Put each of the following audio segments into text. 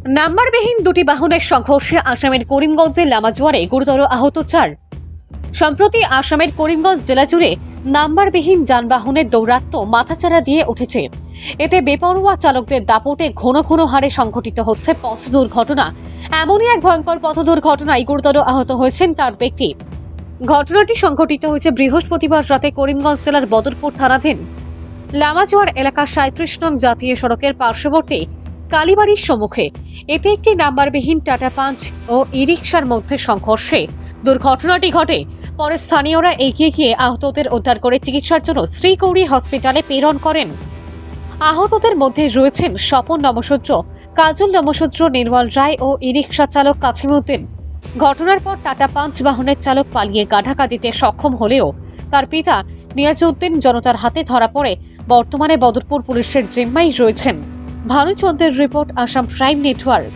নাম্বারবিহীন দুটি বাহনের সংঘর্ষে আসামের করিমগঞ্জের লামাজোয়ারে গুরুতর আহত 4। সম্প্রতি আসামের করিমগঞ্জ জেলা জুড়ে নাম্বারবিহীন যানবাহনের দৌরাত্ম্য মাথাচাড়া দিয়ে উঠেছে। এতে বেপরোয়া চালকদের দাপটে ঘন ঘন হারে সংঘটিত হচ্ছে পথ দুর্ঘটনা। এমনই এক ভয়ঙ্কর পথ দুর্ঘটনায় গুরুতর আহত হয়েছেন 4 ব্যক্তি। ঘটনাটি সংঘটিত হয়েছে বৃহস্পতিবার রাতে করিমগঞ্জ জেলার বদরপুর থানাধীন লামাজোয়ার এলাকার 37 নং জাতীয় সড়কের পার্শ্ববর্তী কালীবাড়ির সম্মুখে। এতে একটি নাম্বারবিহীন টাটা পাঞ্চ ও ই রিকশার মধ্যে সংঘর্ষে দুর্ঘটনাটি ঘটে। পরে স্থানীয়রা এগিয়ে গিয়ে আহতদের উদ্ধার করে চিকিৎসার জন্য শ্রীগৌরী হসপিটালে প্রেরণ করেন। আহতদের মধ্যে রয়েছেন স্বপন নমশূদ্র, কাজল নমশূদ্র, নির্মল রায় ও ই রিকশা চালক কাছিমউদ্দিন। ঘটনার পর টাটা পাঞ্চ বাহনের চালক পালিয়ে গাঢাকা দিতে সক্ষম হলেও তার পিতা নিয়াজউদ্দিন জনতার হাতে ধরা পড়ে বর্তমানে বদরপুর পুলিশের জিম্মায় রয়েছেন। ভানুচন্দ্রের রিপোর্ট, আসাম প্রাইম নেটওয়ার্ক।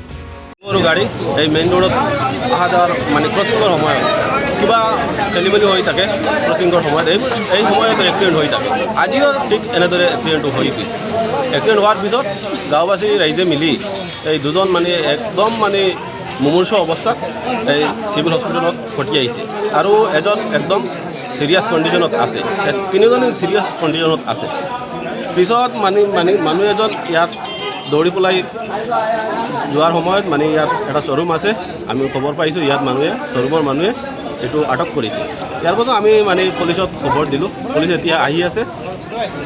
সৰু গাড়ী এই মেইন ৰোডত অহা যোৱাৰ মানে ক্ৰচিঙৰ সময়ত কিবা খেলিমেলি হৈ থাকে। ক্ৰচিঙৰ সময়ত এই সময়ত এক্সিডেণ্ট হৈ থাকে। আজিও ঠিক এনেদৰে এক্সিডেণ্টটো হৈ গৈছে। এক্সিডেণ্ট হোৱাৰ পিছত গাঁওবাসী ৰাইজে মিলি এই দুজন মানে একদম মানে মুমূৰ্ষ অৱস্থাত এই চিভিল হস্পিটেলত পঠিয়াইছে আৰু এজন একদম চিৰিয়াছ কণ্ডিশ্যনত আছে। তিনিজনে চিৰিয়াছ কণ্ডিশ্যনত আছে। পিছত মানুহ এজন ইয়াত দৌৰি পেলাই যোৱাৰ সময়ত মানে ইয়াত এটা শ্বৰুম আছে, আমি খবৰ পাইছোঁ ইয়াত শ্বৰুমৰ মানুহে এইটো আটক কৰিছে। ইয়াৰ পাছত আমি মানে পুলিচত খবৰ দিলোঁ। পুলিচ এতিয়া আহি আছে,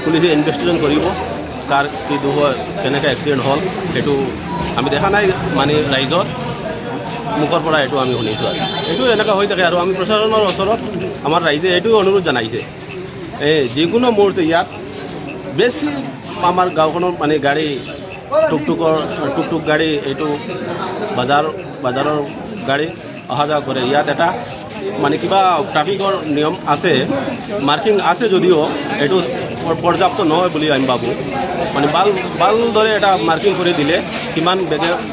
পুলিচে ইনভেষ্টিগেশ্যন কৰিব কাৰ কি দুখ হয়, কেনেকৈ এক্সিডেণ্ট হ'ল সেইটো আমি দেখা নাই, মানে ৰাইজৰ মুখৰ পৰা এইটো আমি শুনিছোঁ। আৰু এইটো এনেকুৱা হৈ থাকে আৰু আমি প্ৰশাসনৰ ওচৰত আমাৰ ৰাইজে এইটো অনুৰোধ জনাইছে, যিকোনো মুহূৰ্তে ইয়াত বেছি আমাৰ গাঁওখনৰ মানে গাড়ী টুকটুক গাড়ী এইটো বাজাৰৰ গাড়ী অহা যোৱা কৰে। ইয়াত এটা মানে কিবা ট্ৰাফিকৰ নিয়ম আছে, মাৰ্কিং আছে যদিও এইটো পৰ্যাপ্ত নহয় বুলি আমি ভাবোঁ। মানে ভালদৰে এটা মাৰ্কিং কৰি দিলে কিমান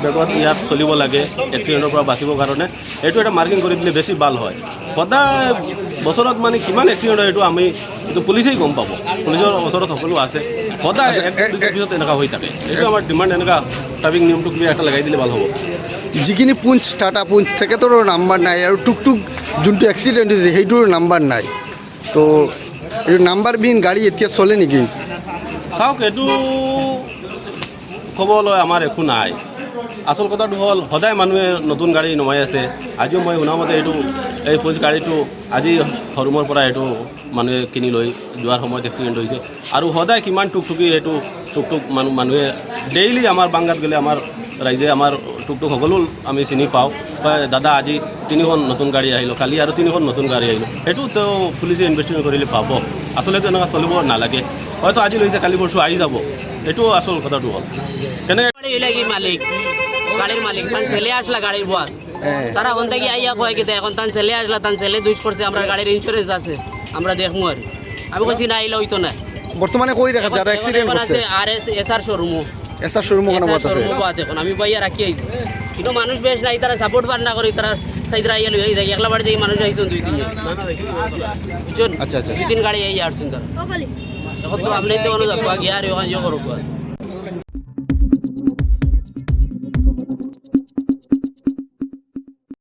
বেগত ইয়াত চলিব লাগে এক্সিডেণ্টৰ পৰা বাচিবৰ কাৰণে, এইটো এটা মাৰ্কিং কৰি দিলে বেছি ভাল হয়। সদায় বছৰত মানে কিমান এক্সিডেণ্ট হয় এইটো পুলিচেই গম পাব, পুলিচৰ ওচৰত সকলো আছে। সদায় পিছত এনেকুৱা হৈ থাকে। এইটো আমাৰ ডিমাণ্ড, এনেকুৱা ট্ৰাফিক নিয়মটো কিবা এটা লগাই দিলে ভাল হ'ব। যিখিনি পুঞ্চ টাটা পুঞ্চ তেখেতৰ নাম্বাৰ নাই আৰু টুকটুক যোনটো এক্সিডেণ্ট হৈছে সেইটোৰ নাম্বাৰ নাই, তো এইটো নাম্বাৰবিহীন গাড়ী এতিয়া চলে নেকি? চাওক, এইটো ক'বলৈ আমাৰ একো নাই। আচল কথাটো হ'ল সদায় মানুহে নতুন গাড়ী নমাই আছে। আজিও মই শুনামতে এই পুলিচ গাড়ীটো আজি শ্বৰুমৰ পৰা এইটো মানুহে কিনি লৈ যোৱাৰ সময়ত এক্সিডেণ্ট হৈছে। আৰু সদায় কিমান টুকটুকি এইটো টুকটুক মানুহে ডেইলি আমাৰ বাংগাত গ'লে আমাৰ ৰাইজে আমাৰ টুকটুক সকলো আমি চিনি পাওঁ। দাদা আজি 3খন নতুন গাড়ী আহিলোঁ, কালি আৰু 3খন নতুন গাড়ী আহিলোঁ। সেইটো তেওঁ পুলিচে ইনভেষ্টিগেশ্যন কৰিলে পাব। আচলতে এনেকুৱা চলিব নালাগে। হয়তো আজি লৈছে কালি পৰশু আহি যাব, এইটো আচল কথাটো হ'ল। কেনেকৈ মালিক গাড়ির মালিক তান ছেলে আসলা গাড়ির বল তারা ওখান থেকে আইয়া কয় কি এখন তান ছেলে আসলা, তান ছেলে দুষ করছে, আমরা গাড়ির ইন্স্যুরেন্স আছে, আমরা দেখবো। আর আমি কইছি না আইলে হইতো না। বর্তমানে কই রাখা যারা অ্যাক্সিডেন্ট আছে আর এসআর শোরুমও কোনো কথা আছে। এখন আমি বাইয়া রাখি আইছি, কিন্তু মানুষ বেশ নাই, তারা সাপোর্ট পার না করে তারা সাইদরা আইয়া লই যায়। একলা বাড়ি থেকে মানুষ আইছেন 2-3 জন, বুঝছেন? আচ্ছা 2-3 গাড়ি আইয়া আসছেন তারা। এখন তো আপনি তো অনুযায়ী গিয়া আর ওখানে করো।